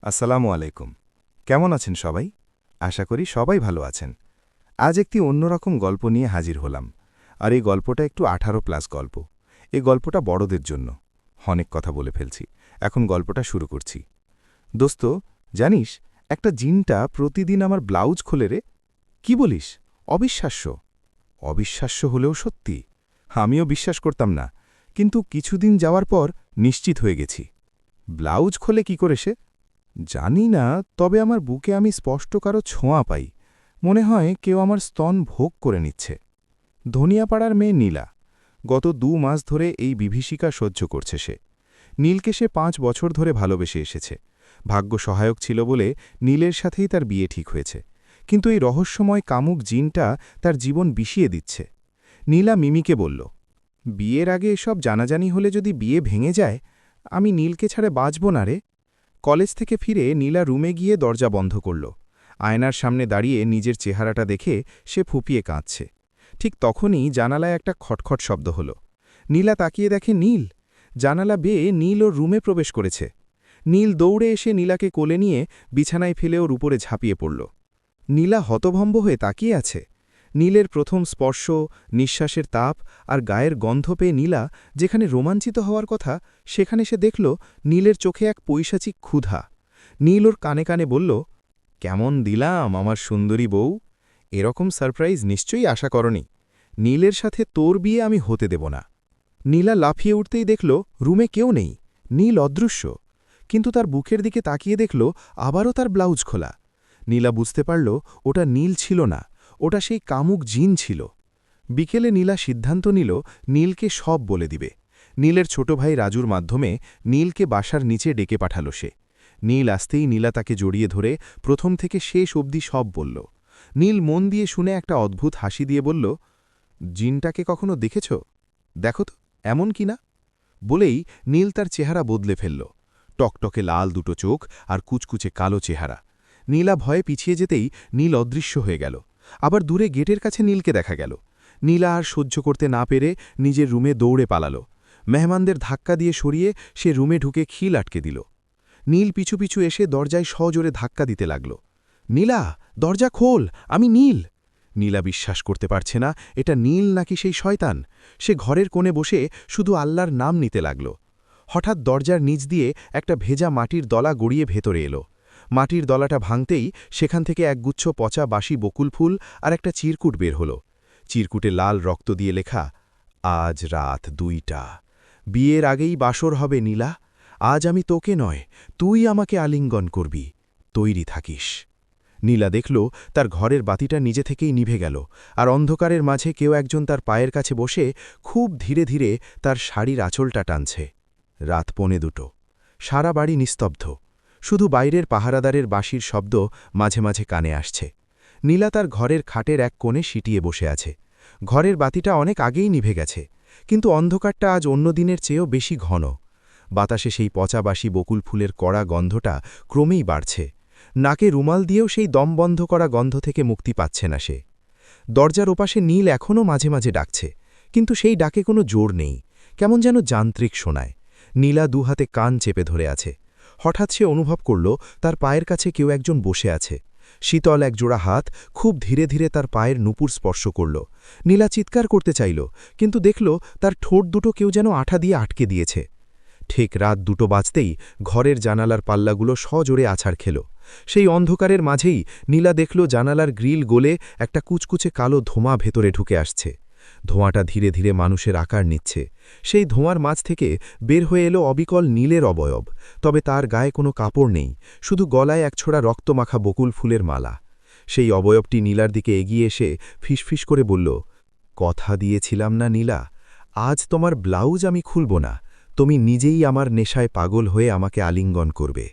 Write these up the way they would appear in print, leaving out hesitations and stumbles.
আসসালামু আলাইকুম। কেমন আছেন সবাই? আশা করি সবাই ভালো আছেন। আজ একটি অন্যরকম গল্প নিয়ে হাজির হলাম। আর এই গল্পটা একটু 18+ গল্প। এই গল্পটা বড়দের জন্য। অনেক কথা বলে ফেলছি। এখন গল্পটা শুরু করছি। দোস্ত, জানিস একটা জিনটা প্রতিদিন আমার ব্লাউজ খোলে রে। কি বলিস? অবিশ্বাস্য। অবিশ্বাস্য হলেও সত্যি। আমিও বিশ্বাস করতাম না, কিন্তু কিছুদিন যাওয়ার পর নিশ্চিত হয়ে গেছি। ব্লাউজ খোলে কি করে সে? জানি না, তবে আমার বুকে আমি স্পষ্ট কারো ছোঁয়া পাই। মনে হয় কেউ আমার স্তন ভোগ করে নিচ্ছে। ধনিয়াপাড়ার মেয়ে নীলা। গত 2 মাস ধরে এই বিভীষিকা সহ্য করছে সে। নীলকে সে 5 বছর ধরে ভালোবেসে এসেছে। ভাগ্য সহায়ক ছিল বলে নীলের সাথেই তার বিয়ে ঠিক হয়েছে। কিন্তু এই রহস্যময় কামুক জিনটা তার জীবন বিষিয়ে দিচ্ছে। নীলা মিমিকে বলল, বিয়ের আগে এসব জানাজানি হলে যদি বিয়ে ভেঙে যায়, আমি নীলকে ছাড়ে বাঁচব না রে। কলেজ থেকে ফিরে নীলা রুমে গিয়ে দরজা বন্ধ করল। আয়নার সামনে দাঁড়িয়ে নিজের চেহারাটা দেখে সে ফুপিয়ে কাঁদছে। ঠিক তখনই জানালায় একটা খটখট শব্দ হল। নীলা তাকিয়ে দেখে নীল। জানালা বেয়ে নীল ওর রুমে প্রবেশ করেছে। নীল দৌড়ে এসে নীলাকে কোলে নিয়ে বিছানায় ফেলে ওর উপরে ঝাঁপিয়ে পড়ল। নীলা হতভম্ব হয়ে তাকিয়ে আছে। নীলের প্রথম স্পর্শ, নিঃশ্বাসের তাপ আর গায়ের গন্ধ পেয়ে নীলা যেখানে রোমাঞ্চিত হওয়ার কথা, সেখানে সে দেখল নীলের চোখে এক পৈশাচিক ক্ষুধা। নীল ওর কানে কানে বলল, কেমন দিলাম আমার সুন্দরী বউ? এরকম সারপ্রাইজ নিশ্চয়ই আশা করনি। নীলের সাথে তোর বিয়ে আমি হতে দেব না। নীলা লাফিয়ে উঠতেই দেখল রুমে কেউ নেই। নীল অদৃশ্য। কিন্তু তার বুকের দিকে তাকিয়ে দেখল আবারও তার ব্লাউজ খোলা। নীলা বুঝতে পারল ওটা নীল ছিল না, ওটা সেই কামুক জিন ছিল। বিকেলে নীলা সিদ্ধান্ত নিল নীলকে সব বলে দিবে। নীলের ছোট ভাই রাজুর মাধ্যমে নীলকে বাসার নিচে ডেকে পাঠাল সে। নীল আসতেই নীলা তাকে জড়িয়ে ধরে প্রথম থেকে শেষ অবধি সব বলল। নীল মন দিয়ে শুনে একটা অদ্ভুত হাসি দিয়ে বলল, জিনটাকে কখনো দেখেছ? দেখো তো, এমন কি না? বলেই নীল তার চেহারা বদলে ফেলল। টকটকে লাল দুটো চোখ আর কুচকুচে কালো চেহারা। নীলা ভয়ে পিছিয়ে যেতেই নীল অদৃশ্য হয়ে গেল। আবার দূরে গেটের কাছে নীলকে দেখা গেল। নীলা আর সহ্য করতে না পেরে নিজের রুমে দৌড়ে পালাল। মেহমানদের ধাক্কা দিয়ে সরিয়ে সে রুমে ঢুকে খিল আটকে দিল। নীল পিছু পিছু এসে দরজায় সজোরে ধাক্কা দিতে লাগল। নীলা, দরজা খোল, আমি নীল। নীলা বিশ্বাস করতে পারছে না এটা নীল নাকি সেই শয়তান। সে ঘরের কোণে বসে শুধু আল্লাহর নাম নিতে লাগল। হঠাৎ দরজার নিচ দিয়ে একটা ভেজা মাটির দলা গড়িয়ে ভেতরে এলো। মাটির দলাটা ভাঙতেই সেখান থেকে একগুচ্ছ পচা বাসি বকুল ফুল আর একটা চিরকুট বের হল। চিরকুটে লাল রক্ত দিয়ে লেখা, আজ রাত 2টা। বিয়ের আগেই বাসর হবে নীলা। আজ আমি তোকে নয়, তুই আমাকে আলিঙ্গন করবি। তৈরি থাকিস। নীলা দেখল তার ঘরের বাতিটা নিজে থেকেই নিভে গেল, আর অন্ধকারের মাঝে কেউ একজন তার পায়ের কাছে বসে খুব ধীরে ধীরে তার শাড়ির আঁচলটা টানছে। রাত 1:45। সারা বাড়ি নিস্তব্ধ। শুধু বাইরের পাহারাদারের বাঁশির শব্দ মাঝে মাঝে কানে আসছে। নীলা তার ঘরের খাটের এক কোণে সিটিয়ে বসে আছে। ঘরের বাতিটা অনেক আগেই নিভে গেছে, কিন্তু অন্ধকারটা আজ অন্য দিনের চেয়েও বেশি ঘন। বাতাসে সেই পচা বাসি বকুল ফুলের কড়া গন্ধটা ক্রমেই বাড়ছে। নাকে রুমাল দিয়েও সেই দম বন্ধ করা গন্ধ থেকে মুক্তি পাচ্ছে না সে। দরজার ওপাশে নীল এখনও মাঝে মাঝে ডাকছে, কিন্তু সেই ডাকে কোনো জোর নেই, কেমন যেন যান্ত্রিক শোনায়। নীলা দুহাতে কান চেপে ধরে আছে। হঠাৎ সে অনুভব করল তার পায়ের কাছে কেউ একজন বসে আছে। শীতল এক জোড়া হাত খুব ধীরে ধীরে তার পায়ের নুপুর স্পর্শ করল। নীলা চিৎকার করতে চাইল, কিন্তু দেখল তার ঠোঁট দুটো কেউ যেন আঠা দিয়ে আটকে দিয়েছে। ঠিক রাত 2টো বাজতেই ঘরের জানালার পাল্লাগুলো সজোরে আছাড় খেল। সেই অন্ধকারের মাঝেই নীলা দেখল জানালার গ্রিল গলে একটা কুচকুচে কালো ধোঁয়া ভেতরে ঢুকে আসছে। ধোঁয়াটা ধীরে ধীরে মানুষের আকার নিচ্ছে। সেই ধোঁয়ার মাঝ থেকে বের হয়ে এলো অবিকল নীলের অবয়ব, তবে তার গায়ে কোনো কাপড় নেই, শুধু গলায় একছোড়া রক্তমাখা বকুল ফুলের মালা। সেই অবয়বটি নীলার দিকে এগিয়ে এসে ফিসফিস করে বলল, কথা দিয়েছিলাম না নীলা, আজ তোমার ব্লাউজ আমি খুলব না, তুমি নিজেই আমার নেশায় পাগল হয়ে আমাকে আলিঙ্গন করবে।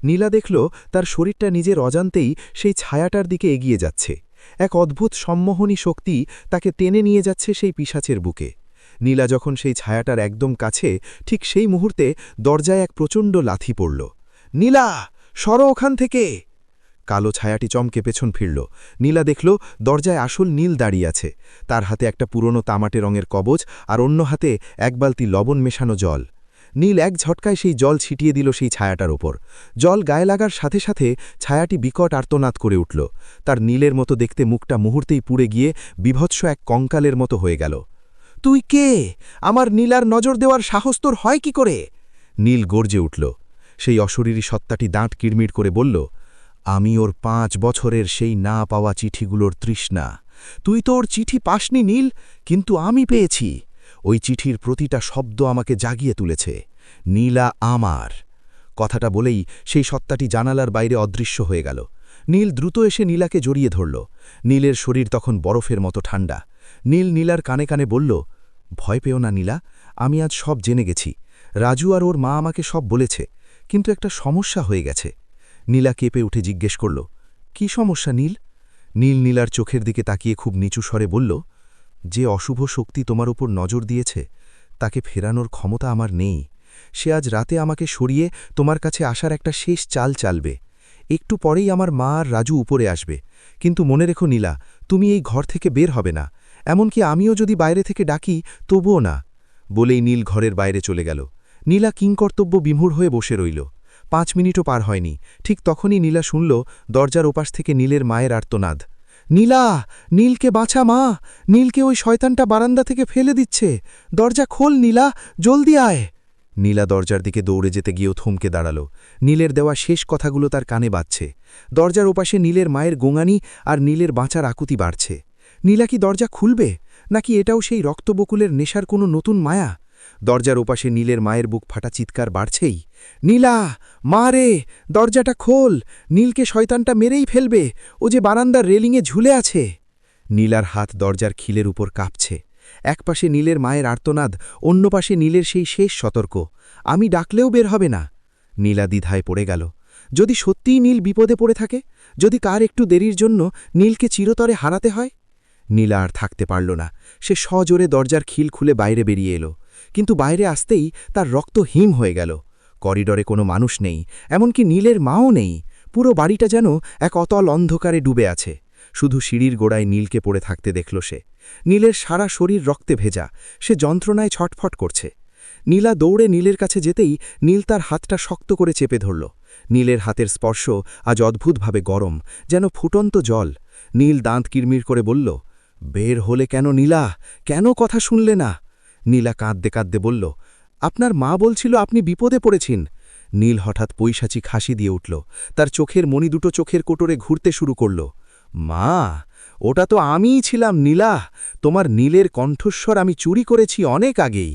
নীলা দেখল তার শরীরটা নিজের অজান্তেই সেই ছায়াটার দিকে এগিয়ে যাচ্ছে। এক অদ্ভুত সম্মোহনী শক্তি তাকে টেনে নিয়ে যাচ্ছে সেই পিশাচের বুকে। নীলা যখন সেই ছায়াটার একদম কাছে, ঠিক সেই মুহূর্তে দরজায় এক প্রচণ্ড লাথি পড়ল। নীলা, সরো ওখান থেকে! কালো ছায়াটি চমকে পেছন ফিরল। নীলা দেখল দরজায় আসল নীল দাঁড়িয়ে আছে। তার হাতে একটা পুরনো তামাটে রঙের কবচ, আর অন্য হাতে এক বালতি লবণ মেশানো জল। নীল এক ঝটকায় সেই জল ছিটিয়ে দিল সেই ছায়াটার ওপর। জল গায়ে লাগার সাথে সাথে ছায়াটি বিকট আর্তনাদ করে উঠল। তার নীলের মতো দেখতে মুখটা মুহূর্তেই পুড়ে গিয়ে বিভৎস এক কঙ্কালের মতো হয়ে গেল। তুই কে? আমার নীলার নজর দেওয়ার সাহস তোর হয় কি করে? নীল গর্জে উঠল। সেই অশরীরী সত্তাটি দাঁত কিড়মিড় করে বলল, আমি ওর 5 বছরের সেই না পাওয়া চিঠিগুলোর তৃষ্ণা। তুই তো ওর চিঠি পাসনি নীল, কিন্তু আমি পেয়েছি। ওই চিঠির প্রতিটা শব্দ আমাকে জাগিয়ে তুলেছে। নীলা আমার। কথাটা বলেই সেই সত্তাটি জানালার বাইরে অদৃশ্য হয়ে গেল। নীল দ্রুত এসে নীলাকে জড়িয়ে ধরল। নীলের শরীর তখন বরফের মতো ঠান্ডা। নীল নীলার কানে কানে বলল, ভয় পেও না নীলা, আমি আজ সব জেনে গেছি। রাজু আর ওর মা আমাকে সব বলেছে, কিন্তু একটা সমস্যা হয়ে গেছে। নীলা কেঁপে উঠে জিজ্ঞেস করল, কি সমস্যা নীল? নীল নীলার চোখের দিকে তাকিয়ে খুব নিচু স্বরে বলল, যে অশুভ শক্তি তোমার উপর নজর দিয়েছে তাকে ফেরানোর ক্ষমতা আমার নেই। সে আজ রাতে আমাকে সরিয়ে তোমার কাছে আসার একটা শেষ চাল চালবে। একটু পরেই আমার মা আর রাজু উপরে আসবে, কিন্তু মনে রেখো নীলা, তুমি এই ঘর থেকে বের হবে না। এমনকি আমিও যদি বাইরে থেকে ডাকি তবুও না। বলেই নীল ঘরের বাইরে চলে গেল। নীলা কিংকর্তব্য বিমূঢ় হয়ে বসে রইল। 5 মিনিটও পার হয়নি, ঠিক তখনই নীলা শুনল দরজার ওপাশ থেকে নীলের মায়ের আর্তনাদ। নীলা, নীলকে বাঁচা মা! নীলকে ওই শয়তানটা বারান্দা থেকে ফেলে দিচ্ছে। দরজা খোল নীলা, জলদি আয়! নীলা দরজার দিকে দৌড়ে যেতে গিয়েও থমকে দাঁড়াল। নীলের দেওয়া শেষ কথাগুলো তার কানে বাজছে। দরজার ওপাশে নীলের মায়ের গোঙানি আর নীলের বাঁচার আকুতি বাড়ছে। নীলা কি দরজা খুলবে, নাকি এটাও সেই রক্তবকুলের নেশার কোনো নতুন মায়া? দরজার ওপাশে নীলের মায়ের বুক ফাটা চিৎকার বাড়ছেই। নীলা, মা রে, দরজাটা খোল! নীলকে শয়তানটা মেরেই ফেলবে। ও যে বারান্দার রেলিংয়ে ঝুলে আছে। নীলার হাত দরজার খিলের উপর কাঁপছে। এক পাশে নীলের মায়ের আর্তনাদ, অন্য পাশে নীলের সেই শেষ সতর্ক, আমি ডাকলেও বের হবে না। নীলা দ্বিধায় পড়ে গেল। যদি সত্যিই নীল বিপদে পড়ে থাকে, যদি কার একটু দেরির জন্য নীলকে চিরতরে হারাতে হয়? নীলা আর থাকতে পারল না। সে সজোরে দরজার খিল খুলে বাইরে বেরিয়ে এলো। কিন্তু বাইরে আসতেই তার রক্ত হিম হয়ে গেল। করিডরে কোনো মানুষ নেই, এমনকি নীলের মাও নেই। পুরো বাড়িটা যেন এক অতল অন্ধকারে ডুবে আছে। শুধু সিঁড়ির গোড়ায় নীলকে পড়ে থাকতে দেখল সে। নীলের সারা শরীর রক্তে ভেজা, সে যন্ত্রণায় ছটফট করছে। নীলা দৌড়ে নীলের কাছে যেতেই নীল তার হাতটা শক্ত করে চেপে ধরল। নীলের হাতের স্পর্শ আজ অদ্ভুতভাবে গরম, যেন ফুটন্ত জল। নীল দাঁত কিড়মিড় করে বলল, বের হলে কেন নীলা? কেন কথা শুনলে না? নীলা কাঁদতে কাঁদতে বলল, আপনার মা বলছিল আপনি বিপদে পড়েছেন। নীল হঠাৎ পৈশাচিক হাসি দিয়ে উঠল। তার চোখের মণি দুটো চোখের কোটরে ঘুরতে শুরু করল। মা, ওটা তো আমিই ছিলাম নীলা। তোমার নীলের কণ্ঠস্বর আমি চুরি করেছি অনেক আগেই।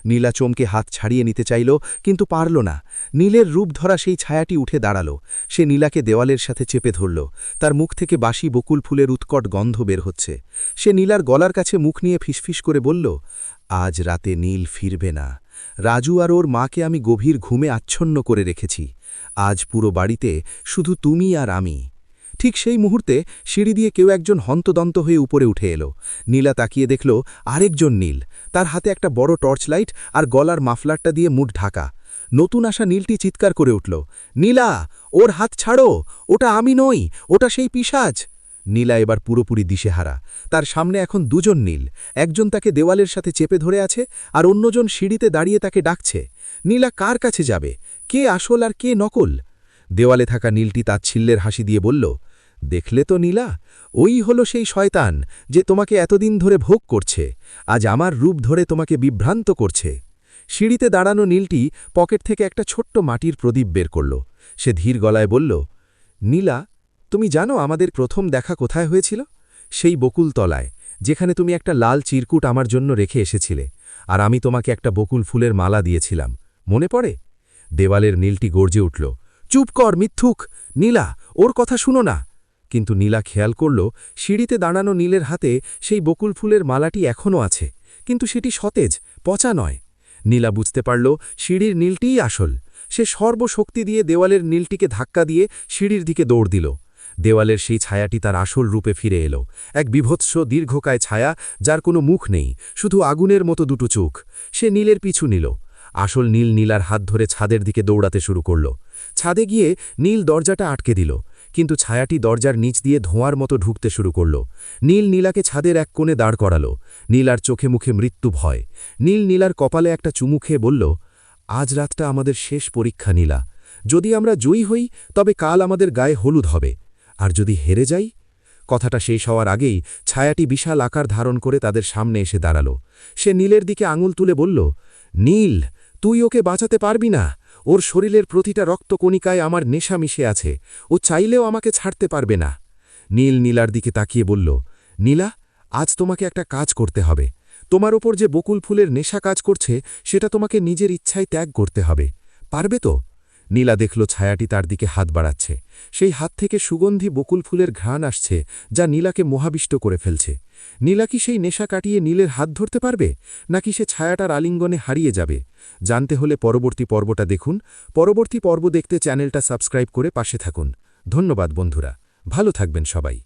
নীলা চমকে হাত ছাড়িয়ে নিতে চাইল, কিন্তু পারল না। নীলের রূপ ধরা সেই ছায়াটি উঠে দাঁড়াল। সে নীলাকে দেওয়ালের সাথে চেপে ধরল। তার মুখ থেকে বাসি বকুল ফুলের উৎকট গন্ধ বের হচ্ছে। সে নীলার গলার কাছে মুখ নিয়ে ফিসফিস করে বলল, আজ রাতে নীল ফিরবে না। রাজু আর ওর মাকে আমি গভীর ঘুমে আচ্ছন্ন করে রেখেছি। আজ পুরো বাড়িতে শুধু তুমি আর আমি। ঠিক সেই মুহূর্তে সিঁড়ি দিয়ে কেউ একজন হন্তদন্ত হয়ে উপরে উঠে এলো। নীলা তাকিয়ে দেখল আরেকজন নীল। তার হাতে একটা বড় টর্চ লাইট আর গলার মাফলারটা দিয়ে মুখ ঢাকা। নতুন আসা নীলটি চিৎকার করে উঠল, নীলা, ওর হাত ছাড়ো! ওটা আমি নই, ওটা সেই পিশাচ! নীলা এবার পুরোপুরি দিশেহারা। তার সামনে এখন দুজন নীল। একজন তাকে দেওয়ালের সাথে চেপে ধরে আছে, আর অন্যজন সিঁড়িতে দাঁড়িয়ে তাকে ডাকছে। নীলা কার কাছে যাবে? কে আসল আর কে নকল? দেওয়ালে থাকা নীলটি তাচ্ছিল্যের হাসি দিয়ে বলল, দেখলে তো নীলা, ওই হলো সেই শয়তান যে তোমাকে এতদিন ধরে ভোগ করছে। আজ আমার রূপ ধরে তোমাকে বিভ্রান্ত করছে। সিঁড়িতে দাঁড়ানো নীলটি পকেট থেকে একটা ছোট্ট মাটির প্রদীপ বের করল। সে ধীর গলায় বলল, নীলা, তুমি জানো আমাদের প্রথম দেখা কোথায় হয়েছিল? সেই বকুল তলায়, যেখানে তুমি একটা লাল চিরকুট আমার জন্য রেখে এসেছিলে, আর আমি তোমাকে একটা বকুল ফুলের মালা দিয়েছিলাম, মনে পড়ে? দেওয়ালের নীলটি গর্জে উঠল, চুপ কর মিথ্যুক! নীলা, ওর কথা শুনো না! কিন্তু নীলা খেয়াল করল সিঁড়িতে দাঁড়ানো নীলের হাতে সেই বকুল ফুলের মালাটি এখনও আছে, কিন্তু সেটি সতেজ, পচা নয়। নীলা বুঝতে পারল সিঁড়ির নীলটিই আসল। সে সর্বশক্তি দিয়ে দেওয়ালের নীলটিকে ধাক্কা দিয়ে সিঁড়ির দিকে দৌড় দিল। দেওয়ালের সেই ছায়াটি তার আসল রূপে ফিরে এলো, এক বিভৎস দীর্ঘকায় ছায়া, যার কোনো মুখ নেই, শুধু আগুনের মতো দুটো চোখ। সে নীলের পিছু নিল। আসল নীল নীলার হাত ধরে ছাদের দিকে দৌড়াতে শুরু করল। ছাদে গিয়ে নীল দরজাটা আটকে দিল, কিন্তু ছায়াটি দরজার নিচ দিয়ে ধোঁয়ার মতো ঢুকতে শুরু করল। নীল নীলাকে ছাদের এক কোণে দাঁড় করাল। নীলার চোখে মুখে মৃত্যু ভয়। নীল নীলার কপালে একটা চুমু খেয়ে বলল, আজ রাতটা আমাদের শেষ পরীক্ষা নীলা। যদি আমরা জয়ী হই তবে কাল আমাদের গায়ে হলুদ হবে, আর যদি হেরে যাই। কথাটা শেষ হওয়ার আগেই ছায়াটি বিশাল আকার ধারণ করে তাদের সামনে এসে দাঁড়াল। সে নীলের দিকে আঙুল তুলে বলল, নীল, তুই ওকে বাঁচাতে পারবি না। ওর শরীরের প্রতিটা রক্তকণিকায় আমার নেশা মিশে আছে। ও চাইলেও আমাকে ছাড়তে পারবে না। নীল নীলার দিকে তাকিয়ে বলল, নীলা, আজ তোমাকে একটা কাজ করতে হবে। তোমার ওপর যে বকুল ফুলের নেশা কাজ করছে সেটা তোমাকে নিজের ইচ্ছায় ত্যাগ করতে হবে। পারবে তো? নীলা দেখল ছায়াটি তার দিকে হাত বাড়াচ্ছে। সেই হাত থেকে সুগন্ধি বকুল ফুলের ঘ্রাণ আসছে, যা নীলাকে মোহাবিষ্ট করে ফেলছে। নীলা কি সেই নেশা কাটিয়ে নীলের হাত ধরতে পারবে, নাকি সে ছায়াটার আলিঙ্গনে হারিয়ে যাবে? জানতে হলে পরবর্তী পর্বটা দেখুন। পরবর্তী পর্ব দেখতে চ্যানেলটা সাবস্ক্রাইব করে পাশে থাকুন। ধন্যবাদ বন্ধুরা, ভালো থাকবেন সবাই।